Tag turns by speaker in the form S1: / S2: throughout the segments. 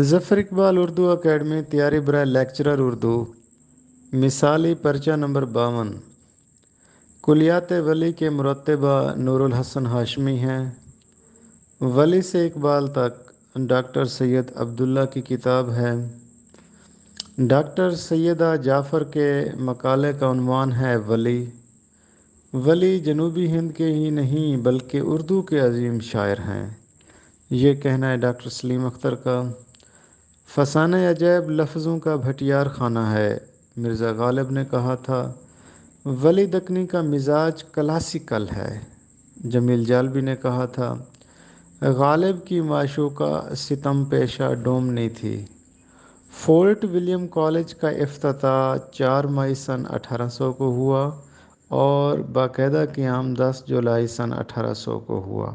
S1: ظفر Iqbal Urdu academy تیاری برائے lecturer Urdu مثالی پرچہ نمبر 52 کلیات ولی کے مرتبہ نور الحسن ہاشمی ہیں۔ ولی سے اقبال تک ڈاکٹر سید عبداللہ کی کتاب ہے۔ ڈاکٹر سیدہ جعفر کے مقالے کا عنوان ہے ولی۔ ولی جنوبی ہند کے ہی نہیں بلکہ اردو کے عظیم شاعر ہیں، یہ کہنا ہے ڈاکٹر سلیم اختر کا۔ فسانہ عجائب لفظوں کا بھٹیار خانہ ہے، مرزا غالب نے کہا تھا۔ ولی دکنی کا مزاج کلاسیکل ہے، جمیل جالبی نے کہا تھا۔ غالب کی معشوقہ ستم پیشہ ڈومنی تھی۔ فورٹ ولیم کالج کا افتتاح 4 مئی سن 1800 کو ہوا اور باقاعدہ قیام 10 جولائی سن 1800 کو ہوا۔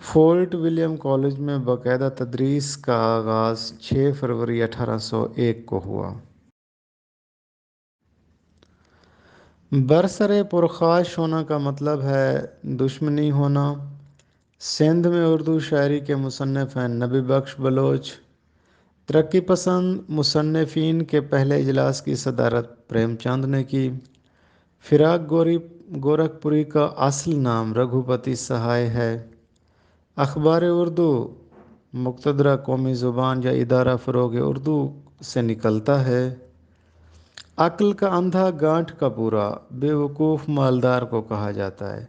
S1: فورٹ ولیم کالج میں باقاعدہ تدریس کا آغاز 6 فروری 1801 کو ہوا۔ برسر پرخاش ہونا کا مطلب ہے دشمنی ہونا۔ سندھ میں اردو شاعری کے مصنف ہیں نبی بخش بلوچ۔ ترقی پسند مصنفین کے پہلے اجلاس کی صدارت پریم چند نے کی۔ فراق گورکھپوری کا اصل نام رگھوپتی سہائے ہے۔ اخبار اردو مقتدرہ قومی زبان یا ادارہ فروغ اردو سے نکلتا ہے۔ عقل کا اندھا گانٹھ کا پورا، بے وقوف مالدار کو کہا جاتا ہے۔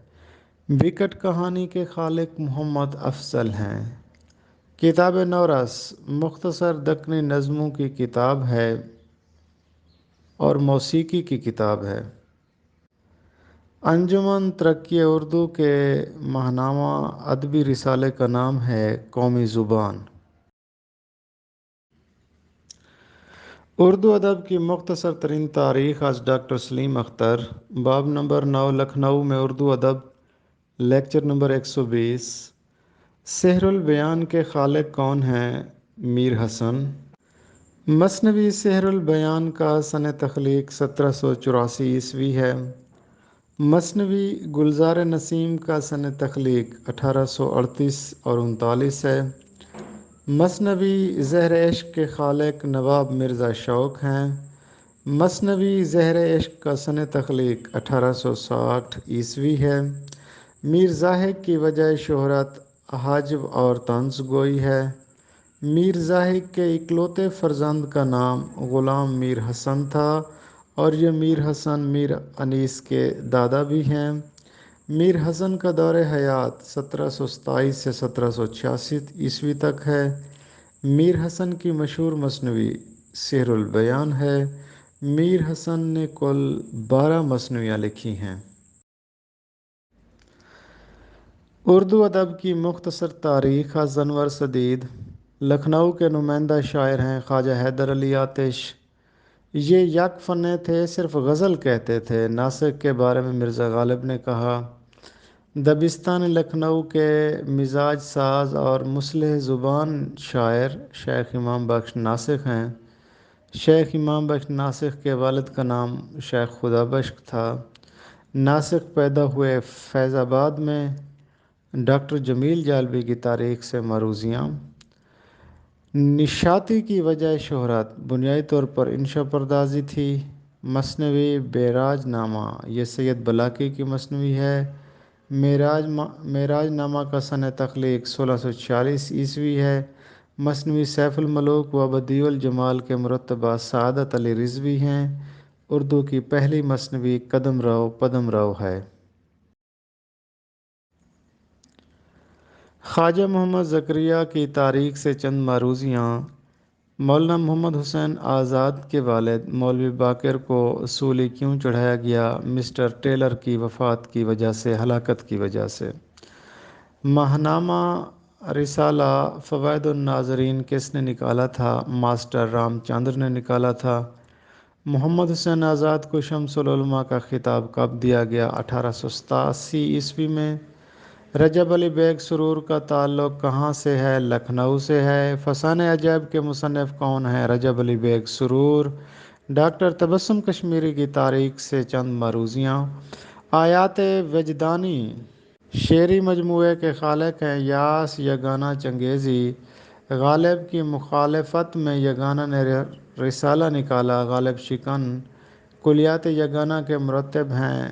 S1: وکٹ کہانی کے خالق محمد افضل ہیں۔ کتاب نورس مختصر دکنی نظموں کی کتاب ہے اور موسیقی کی کتاب ہے۔ انجمن ترقی اردو کے ماہنامہ ادبی رسالے کا نام ہے قومی زبان۔ اردو ادب کی مختصر ترین تاریخ از ڈاکٹر سلیم اختر، باب نمبر 9 لکھنؤ میں اردو ادب، لیکچر نمبر 120۔ سحر البیان کے خالق کون ہیں؟ میر حسن۔ مثنوی سحر البیان کا سنِ تخلیق 1784 عیسوی ہے۔ مثنوی گلزار نسیم کا سنِ تخلیق 1838 اور 39 ہے۔ مثنوی زہر عشق کے خالق نواب مرزا شوق ہیں۔ مثنوی زہر عشق کا سنِ تخلیق 1860 عیسوی ہے۔ میر زاہد کی وجہ شہرت حاجب اور طنز گوئی ہے۔ میر زاہد کے اکلوتے فرزند کا نام غلام میر حسن تھا اور یہ میر حسن میر انیس کے دادا بھی ہیں۔ میر حسن کا دور حیات 1727 سے 1786 عیسوی تک ہے۔ میر حسن کی مشہور مثنوی سحر البیان ہے۔ میر حسن نے کل 12 مثنویاں لکھی ہیں۔ اردو ادب کی مختصر تاریخ از انور سدید۔ لکھنؤ کے نمائندہ شاعر ہیں خواجہ حیدر علی آتش۔ یہ یک فنے تھے، صرف غزل کہتے تھے۔ ناسک کے بارے میں مرزا غالب نے کہا، دبستان لکھنؤ کے مزاج ساز اور مصلح زبان شاعر شیخ امام بخش ناسک ہیں۔ شیخ امام بخش ناسک کے والد کا نام شیخ خدا بخش تھا۔ ناسک پیدا ہوئے فیض آباد میں۔ ڈاکٹر جمیل جالبی کی تاریخ سے مروزیاں۔ نشاطی کی وجہ شہرت بنیادی طور پر انشا پردازی تھی۔ مثنوی بیراج نامہ یہ سید بلاکی کی مثنوی ہے۔ معراج نامہ کا سنِ تخلیق 1646 عیسوی ہے۔ مثنوی سیف الملوک و بدیع الجمال کے مرتبہ سعادت علی رضوی ہیں۔ اردو کی پہلی مثنوی قدم رو پدم رو ہے۔ خواجہ محمد زکریا کی تاریخ سے چند معروضیاں۔ مولانا محمد حسین آزاد کے والد مولوی باقر کو سولی کیوں چڑھایا گیا؟ مسٹر ٹیلر کی وفات کی وجہ سے، ہلاکت کی وجہ سے۔ ماہنامہ رسالہ فوائد الناظرین کس نے نکالا تھا؟ ماسٹر رام چندر نے نکالا تھا۔ محمد حسین آزاد کو شمس العلماء کا خطاب کب دیا گیا؟ 1887 عیسوی میں۔ رجب علی بیگ سرور کا تعلق کہاں سے ہے؟ لکھنؤ سے ہے۔ فسانہ عجائب کے مصنف کون ہیں؟ رجب علی بیگ سرور۔ ڈاکٹر تبسم کشمیری کی تاریخ سے چند معروضیاں۔ آیات وجدانی شعری مجموعے کے خالق ہیں یاس یگانہ چنگیزی۔ غالب کی مخالفت میں یگانہ نے رسالہ نکالا۔ غالب شکن کلیات یگانہ کے مرتب ہیں۔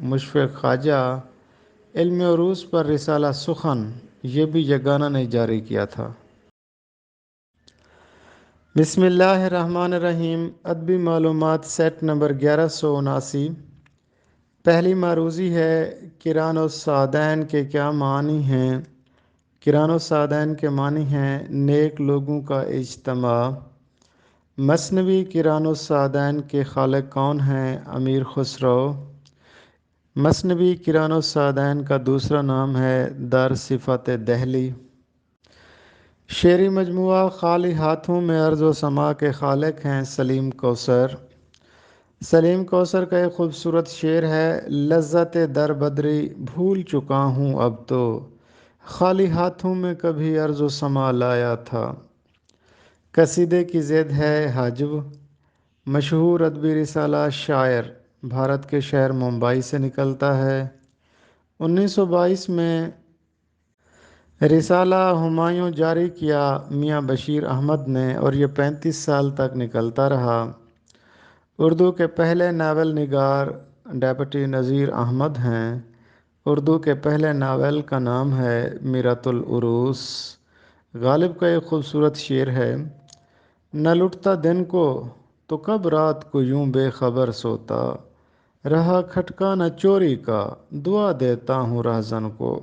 S1: مشفق خواجہ علم عروض پر رسالہ سخن، یہ بھی یگانہ نے جاری کیا تھا۔ بسم اللہ الرحمن الرحیم۔ ادبی معلومات سیٹ نمبر 1179۔ پہلی معروضی ہے قران الصادین کے کیا معنی ہیں؟ قران الصادین کے معنی ہیں نیک لوگوں کا اجتماع۔ مثنوی قران الصادین کے خالق کون ہیں؟ امیر خسرو۔ مثنوی قران الصادین کا دوسرا نام ہے دارالصفات دہلی۔ شعری مجموعہ خالی ہاتھوں میں ارض و سما کے خالق ہیں سلیم کوثر۔ سلیم کوثر کا ایک خوبصورت شعر ہے، لذت در بدری بھول چکا ہوں اب تو، خالی ہاتھوں میں کبھی ارض و سما لایا تھا۔ قصیدے کی ضد ہے حجو۔ مشہور ادبی رسالہ شاعر بھارت کے شہر ممبئی سے نکلتا ہے۔ 1922 میں رسالہ ہمایوں جاری کیا میاں بشیر احمد نے، اور یہ 35 سال تک نکلتا رہا۔ اردو کے پہلے ناول نگار ڈیپٹی نذیر احمد ہیں۔ اردو کے پہلے ناول کا نام ہے میرۃ العروس۔ غالب کا ایک خوبصورت شعر ہے، نہ لٹتا دن کو تو کب رات کو یوں بے خبر سوتا، رہا کھٹکا نہ چوری کا دعا دیتا ہوں رہزن کو۔